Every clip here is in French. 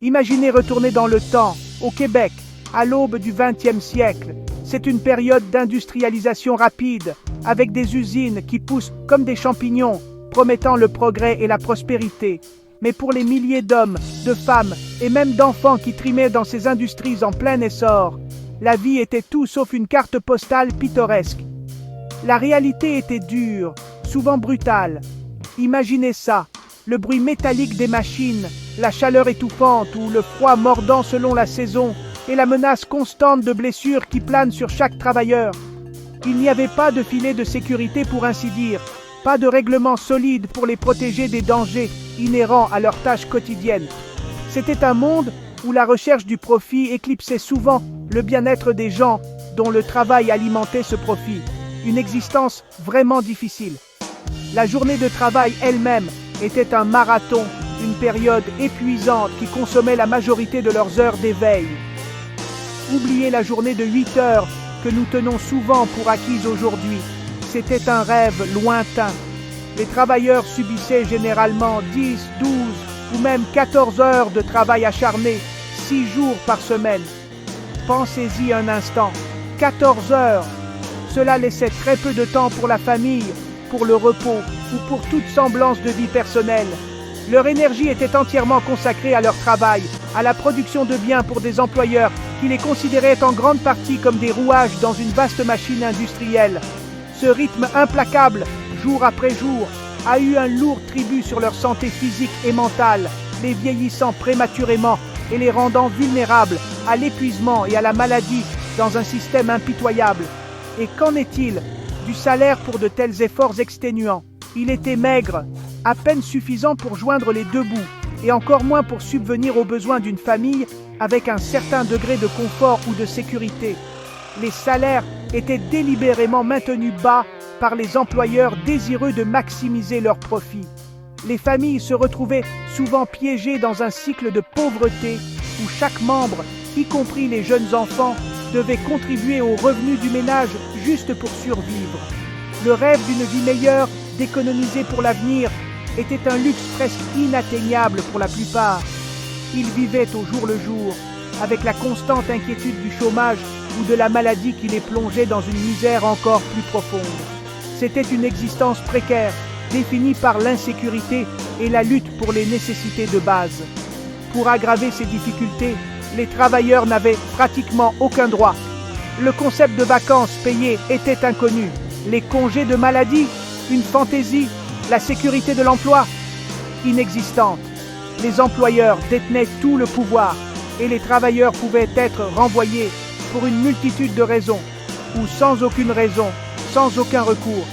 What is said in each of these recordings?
Imaginez retourner dans le temps, au Québec, à l'aube du XXe siècle. C'est une période d'industrialisation rapide, avec des usines qui poussent comme des champignons, promettant le progrès et la prospérité. Mais pour les milliers d'hommes, de femmes et même d'enfants qui trimaient dans ces industries en plein essor, la vie était tout sauf une carte postale pittoresque. La réalité était dure, souvent brutale. Imaginez ça, le bruit métallique des machines, la chaleur étouffante ou le froid mordant selon la saison, et la menace constante de blessures qui plane sur chaque travailleur. Il n'y avait pas de filet de sécurité pour ainsi dire, pas de règlement solide pour les protéger des dangers inhérents à leurs tâches quotidiennes. C'était un monde où la recherche du profit éclipsait souvent le bien-être des gens dont le travail alimentait ce profit. Une existence vraiment difficile. La journée de travail elle-même était un marathon, une période épuisante qui consommait la majorité de leurs heures d'éveil. Oubliez la journée de 8 heures que nous tenons souvent pour acquise aujourd'hui. C'était un rêve lointain. Les travailleurs subissaient généralement 10, 12 ou même 14 heures de travail acharné, 6 jours par semaine. Pensez-y un instant, 14 heures. Cela laissait très peu de temps pour la famille, pour le repos ou pour toute semblance de vie personnelle. Leur énergie était entièrement consacrée à leur travail, à la production de biens pour des employeurs qui les considéraient en grande partie comme des rouages dans une vaste machine industrielle. Ce rythme implacable, jour après jour, a eu un lourd tribut sur leur santé physique et mentale, les vieillissant prématurément et les rendant vulnérables à l'épuisement et à la maladie dans un système impitoyable. Et qu'en est-il du salaire pour de tels efforts exténuants? Il était maigre, à peine suffisant pour joindre les deux bouts, et encore moins pour subvenir aux besoins d'une famille avec un certain degré de confort ou de sécurité. Les salaires étaient délibérément maintenus bas par les employeurs désireux de maximiser leurs profits. Les familles se retrouvaient souvent piégées dans un cycle de pauvreté où chaque membre, y compris les jeunes enfants, devait contribuer aux revenus du ménage juste pour survivre. Le rêve d'une vie meilleure, d'économiser pour l'avenir, était un luxe presque inatteignable pour la plupart. Ils vivaient au jour le jour, avec la constante inquiétude du chômage ou de la maladie qui les plongeait dans une misère encore plus profonde. C'était une existence précaire, définie par l'insécurité et la lutte pour les nécessités de base. Pour aggraver ces difficultés, les travailleurs n'avaient pratiquement aucun droit. Le concept de vacances payées était inconnu. Les congés de maladie, une fantaisie, la sécurité de l'emploi, inexistante. Les employeurs détenaient tout le pouvoir et les travailleurs pouvaient être renvoyés pour une multitude de raisons ou sans aucune raison, sans aucun recours.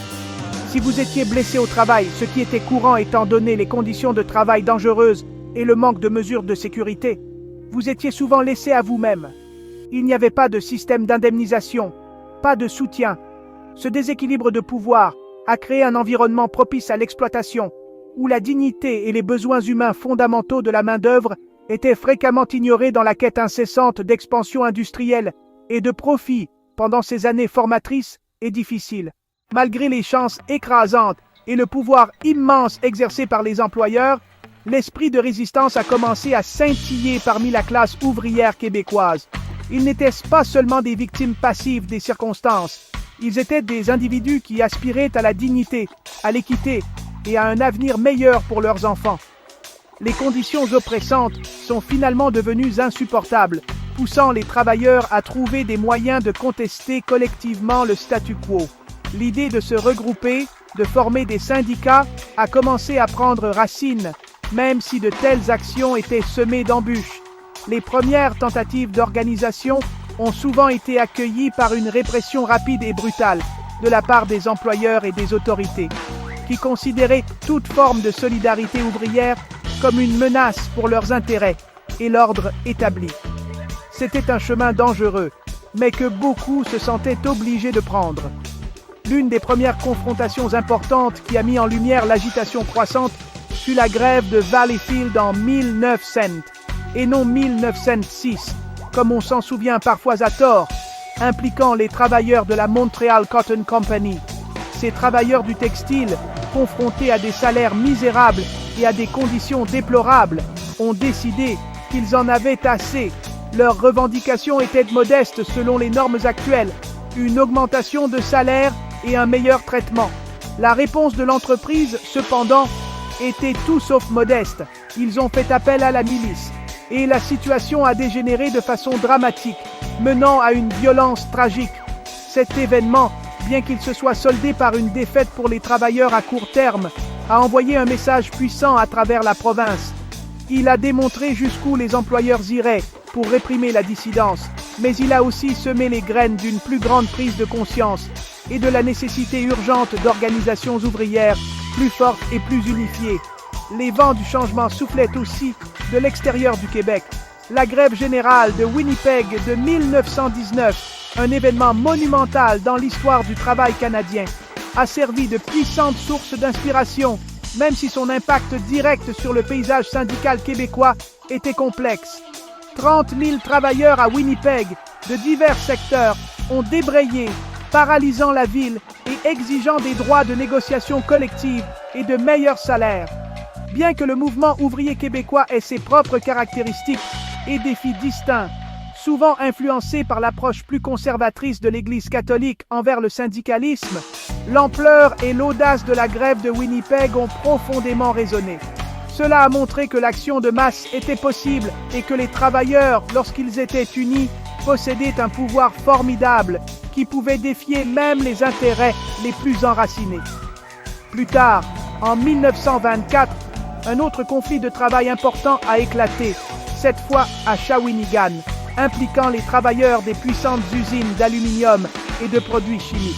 Si vous étiez blessé au travail, ce qui était courant étant donné les conditions de travail dangereuses et le manque de mesures de sécurité, vous étiez souvent laissé à vous-même. Il n'y avait pas de système d'indemnisation, pas de soutien. Ce déséquilibre de pouvoir a créé un environnement propice à l'exploitation, où la dignité et les besoins humains fondamentaux de la main-d'œuvre étaient fréquemment ignorés dans la quête incessante d'expansion industrielle et de profit pendant ces années formatrices et difficiles. Malgré les chances écrasantes et le pouvoir immense exercé par les employeurs, l'esprit de résistance a commencé à scintiller parmi la classe ouvrière québécoise. Ils n'étaient pas seulement des victimes passives des circonstances, ils étaient des individus qui aspiraient à la dignité, à l'équité et à un avenir meilleur pour leurs enfants. Les conditions oppressantes sont finalement devenues insupportables, poussant les travailleurs à trouver des moyens de contester collectivement le statu quo. L'idée de se regrouper, de former des syndicats, a commencé à prendre racine, même si de telles actions étaient semées d'embûches. Les premières tentatives d'organisation ont souvent été accueillies par une répression rapide et brutale de la part des employeurs et des autorités, qui considéraient toute forme de solidarité ouvrière comme une menace pour leurs intérêts et l'ordre établi. C'était un chemin dangereux, mais que beaucoup se sentaient obligés de prendre. L'une des premières confrontations importantes qui a mis en lumière l'agitation croissante fut la grève de Valleyfield en 1900, et non 1906, comme on s'en souvient parfois à tort, impliquant les travailleurs de la Montreal Cotton Company. Ces travailleurs du textile, confrontés à des salaires misérables et à des conditions déplorables, ont décidé qu'ils en avaient assez. Leurs revendications étaient modestes selon les normes actuelles, une augmentation de salaire et un meilleur traitement. La réponse de l'entreprise, cependant, était tout sauf modeste. Ils ont fait appel à la milice. Et la situation a dégénéré de façon dramatique, menant à une violence tragique. Cet événement, bien qu'il se soit soldé par une défaite pour les travailleurs à court terme, a envoyé un message puissant à travers la province. Il a démontré jusqu'où les employeurs iraient pour réprimer la dissidence, mais il a aussi semé les graines d'une plus grande prise de conscience et de la nécessité urgente d'organisations ouvrières plus fortes et plus unifiées. Les vents du changement soufflaient aussi de l'extérieur du Québec. La grève générale de Winnipeg de 1919, un événement monumental dans l'histoire du travail canadien, a servi de puissante source d'inspiration, même si son impact direct sur le paysage syndical québécois était complexe. 30 000 travailleurs à Winnipeg, de divers secteurs, ont débrayé, paralysant la ville et exigeant des droits de négociation collective et de meilleurs salaires. Bien que le mouvement ouvrier québécois ait ses propres caractéristiques et défis distincts, souvent influencés par l'approche plus conservatrice de l'Église catholique envers le syndicalisme, l'ampleur et l'audace de la grève de Winnipeg ont profondément résonné. Cela a montré que l'action de masse était possible et que les travailleurs, lorsqu'ils étaient unis, possédaient un pouvoir formidable qui pouvait défier même les intérêts les plus enracinés. Plus tard, en 1924, un autre conflit de travail important a éclaté, cette fois à Shawinigan, impliquant les travailleurs des puissantes usines d'aluminium et de produits chimiques.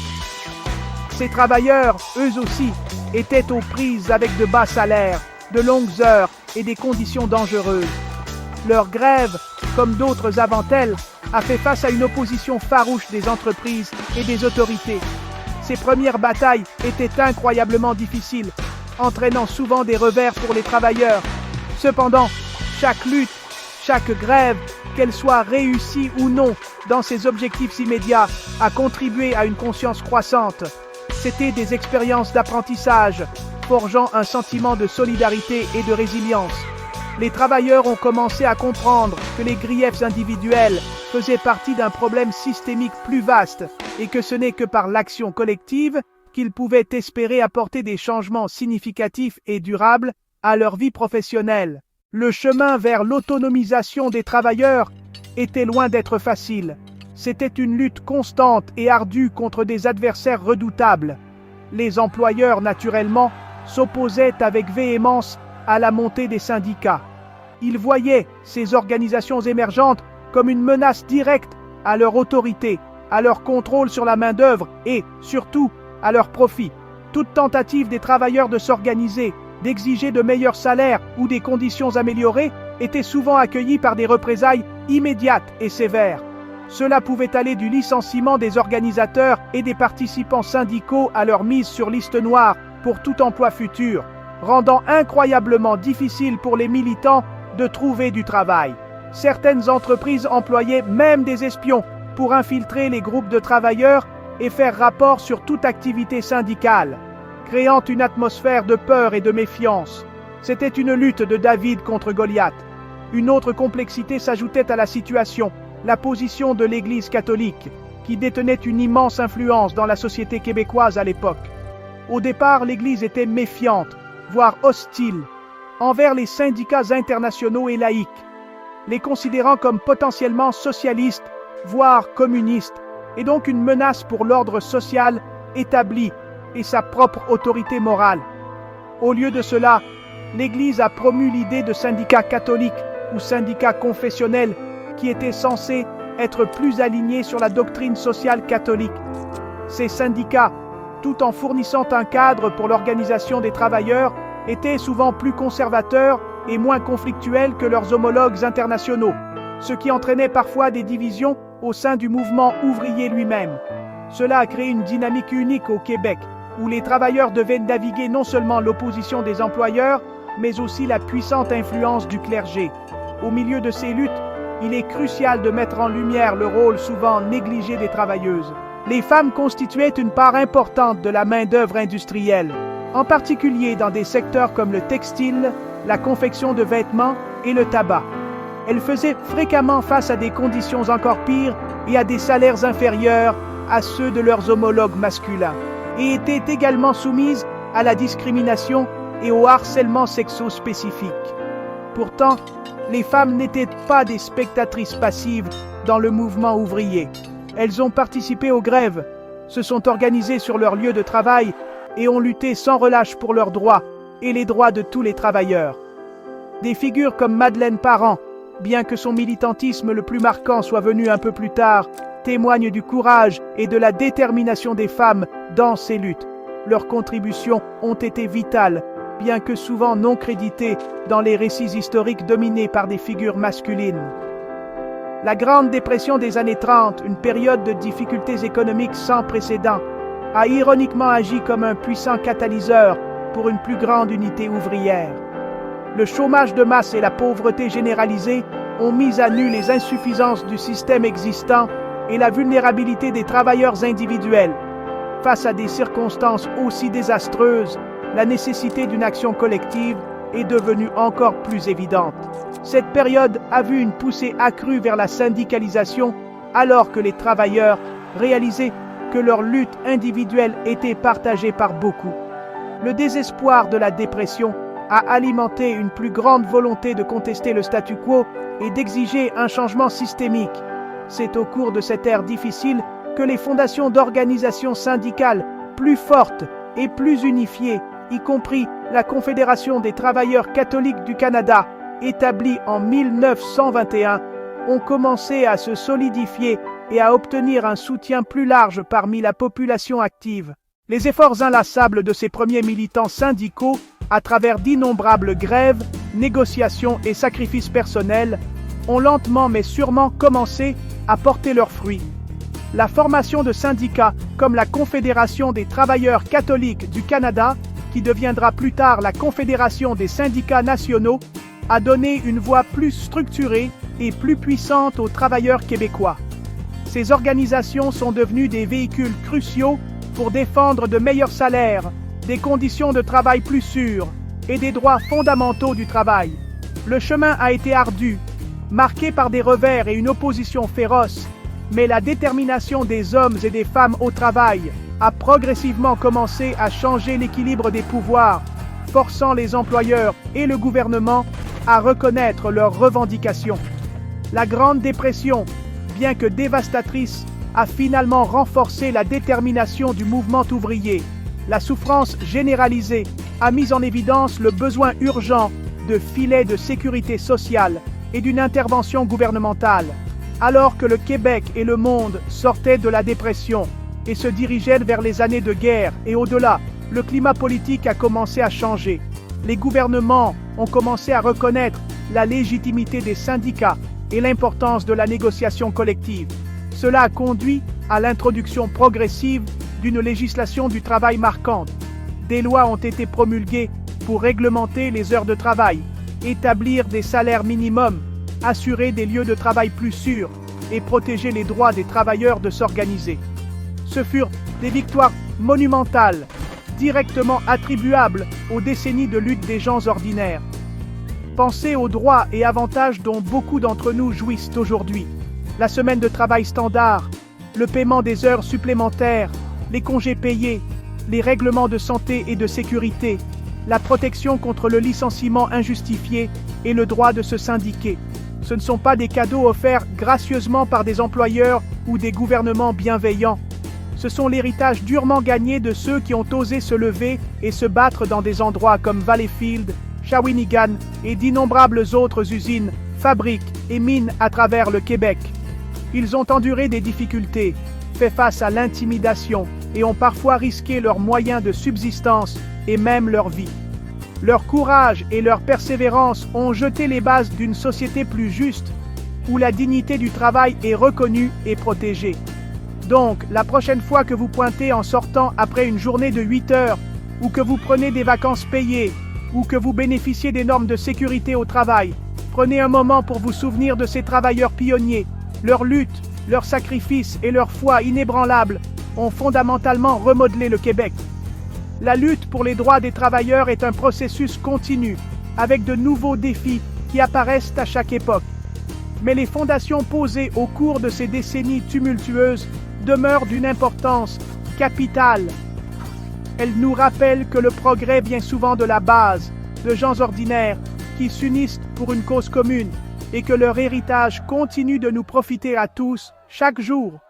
Ces travailleurs, eux aussi, étaient aux prises avec de bas salaires, de longues heures et des conditions dangereuses. Leur grève, comme d'autres avant elle, a fait face à une opposition farouche des entreprises et des autorités. Ces premières batailles étaient incroyablement difficiles, entraînant souvent des revers pour les travailleurs. Cependant, chaque lutte, chaque grève, qu'elle soit réussie ou non dans ses objectifs immédiats, a contribué à une conscience croissante. C'étaient des expériences d'apprentissage, forgeant un sentiment de solidarité et de résilience. Les travailleurs ont commencé à comprendre que les griefs individuels faisaient partie d'un problème systémique plus vaste et que ce n'est que par l'action collective qu'ils pouvaient espérer apporter des changements significatifs et durables à leur vie professionnelle. Le chemin vers l'autonomisation des travailleurs était loin d'être facile. C'était une lutte constante et ardue contre des adversaires redoutables. Les employeurs, naturellement, s'opposaient avec véhémence à la montée des syndicats. Ils voyaient ces organisations émergentes comme une menace directe à leur autorité, à leur contrôle sur la main-d'œuvre et, surtout, à leur profit. Toute tentative des travailleurs de s'organiser, d'exiger de meilleurs salaires ou des conditions améliorées était souvent accueillie par des représailles immédiates et sévères. Cela pouvait aller du licenciement des organisateurs et des participants syndicaux à leur mise sur liste noire pour tout emploi futur, rendant incroyablement difficile pour les militants de trouver du travail. Certaines entreprises employaient même des espions pour infiltrer les groupes de travailleurs et faire rapport sur toute activité syndicale, créant une atmosphère de peur et de méfiance. C'était une lutte de David contre Goliath. Une autre complexité s'ajoutait à la situation, la position de l'Église catholique, qui détenait une immense influence dans la société québécoise à l'époque. Au départ, l'Église était méfiante, voire hostile, envers les syndicats internationaux et laïques, les considérant comme potentiellement socialistes, voire communistes, et donc une menace pour l'ordre social établi et sa propre autorité morale. Au lieu de cela, l'Église a promu l'idée de syndicats catholiques ou syndicats confessionnels qui étaient censés être plus alignés sur la doctrine sociale catholique. Ces syndicats, tout en fournissant un cadre pour l'organisation des travailleurs, étaient souvent plus conservateurs et moins conflictuels que leurs homologues internationaux, ce qui entraînait parfois des divisions au sein du mouvement ouvrier lui-même. Cela a créé une dynamique unique au Québec, où les travailleurs devaient naviguer non seulement l'opposition des employeurs, mais aussi la puissante influence du clergé. Au milieu de ces luttes, il est crucial de mettre en lumière le rôle souvent négligé des travailleuses. Les femmes constituaient une part importante de la main-d'œuvre industrielle, en particulier dans des secteurs comme le textile, la confection de vêtements et le tabac. Elles faisaient fréquemment face à des conditions encore pires et à des salaires inférieurs à ceux de leurs homologues masculins, et étaient également soumises à la discrimination et au harcèlement sexo-spécifique. Pourtant, les femmes n'étaient pas des spectatrices passives dans le mouvement ouvrier. Elles ont participé aux grèves, se sont organisées sur leur lieu de travail et ont lutté sans relâche pour leurs droits et les droits de tous les travailleurs. Des figures comme Madeleine Parent, bien que son militantisme le plus marquant soit venu un peu plus tard, témoignent du courage et de la détermination des femmes dans ces luttes. Leurs contributions ont été vitales, bien que souvent non créditées dans les récits historiques dominés par des figures masculines. La Grande Dépression des années 30, une période de difficultés économiques sans précédent, a ironiquement agi comme un puissant catalyseur pour une plus grande unité ouvrière. Le chômage de masse et la pauvreté généralisée ont mis à nu les insuffisances du système existant et la vulnérabilité des travailleurs individuels. Face à des circonstances aussi désastreuses, la nécessité d'une action collective est devenue encore plus évidente. Cette période a vu une poussée accrue vers la syndicalisation alors que les travailleurs réalisaient que leur lutte individuelle était partagée par beaucoup. Le désespoir de la dépression a alimenté une plus grande volonté de contester le statu quo et d'exiger un changement systémique. C'est au cours de cette ère difficile que les fondations d'organisations syndicales plus fortes et plus unifiées, y compris la Confédération des travailleurs catholiques du Canada, établie en 1921, ont commencé à se solidifier et à obtenir un soutien plus large parmi la population active. Les efforts inlassables de ces premiers militants syndicaux, à travers d'innombrables grèves, négociations et sacrifices personnels, ont lentement mais sûrement commencé à porter leurs fruits. La formation de syndicats comme la Confédération des travailleurs catholiques du Canada, qui deviendra plus tard la Confédération des syndicats nationaux, a donné une voix plus structurée et plus puissante aux travailleurs québécois. Ces organisations sont devenues des véhicules cruciaux pour défendre de meilleurs salaires, des conditions de travail plus sûres et des droits fondamentaux du travail. Le chemin a été ardu, marqué par des revers et une opposition féroce, mais la détermination des hommes et des femmes au travail a progressivement commencé à changer l'équilibre des pouvoirs, forçant les employeurs et le gouvernement à reconnaître leurs revendications. La Grande Dépression, bien que dévastatrice, a finalement renforcé la détermination du mouvement ouvrier. La souffrance généralisée a mis en évidence le besoin urgent de filets de sécurité sociale et d'une intervention gouvernementale. Alors que le Québec et le monde sortaient de la dépression et se dirigeaient vers les années de guerre et au-delà, le climat politique a commencé à changer. Les gouvernements ont commencé à reconnaître la légitimité des syndicats et l'importance de la négociation collective. Cela a conduit à l'introduction progressive d'une législation du travail marquante. Des lois ont été promulguées pour réglementer les heures de travail, établir des salaires minimums, assurer des lieux de travail plus sûrs et protéger les droits des travailleurs de s'organiser. Ce furent des victoires monumentales, directement attribuables aux décennies de lutte des gens ordinaires. Pensez aux droits et avantages dont beaucoup d'entre nous jouissent aujourd'hui. La semaine de travail standard, le paiement des heures supplémentaires, les congés payés, les règlements de santé et de sécurité, la protection contre le licenciement injustifié et le droit de se syndiquer. Ce ne sont pas des cadeaux offerts gracieusement par des employeurs ou des gouvernements bienveillants. Ce sont l'héritage durement gagné de ceux qui ont osé se lever et se battre dans des endroits comme Valleyfield, Shawinigan et d'innombrables autres usines, fabriques et mines à travers le Québec. Ils ont enduré des difficultés, fait face à l'intimidation et ont parfois risqué leurs moyens de subsistance et même leur vie. Leur courage et leur persévérance ont jeté les bases d'une société plus juste, où la dignité du travail est reconnue et protégée. Donc, la prochaine fois que vous pointez en sortant après une journée de 8 heures, ou que vous prenez des vacances payées, ou que vous bénéficiez des normes de sécurité au travail, prenez un moment pour vous souvenir de ces travailleurs pionniers. Leur lutte, leur sacrifice et leur foi inébranlable ont fondamentalement remodelé le Québec. La lutte pour les droits des travailleurs est un processus continu, avec de nouveaux défis qui apparaissent à chaque époque. Mais les fondations posées au cours de ces décennies tumultueuses demeurent d'une importance capitale. Elles nous rappellent que le progrès vient souvent de la base, de gens ordinaires qui s'unissent pour une cause commune, et que leur héritage continue de nous profiter à tous chaque jour.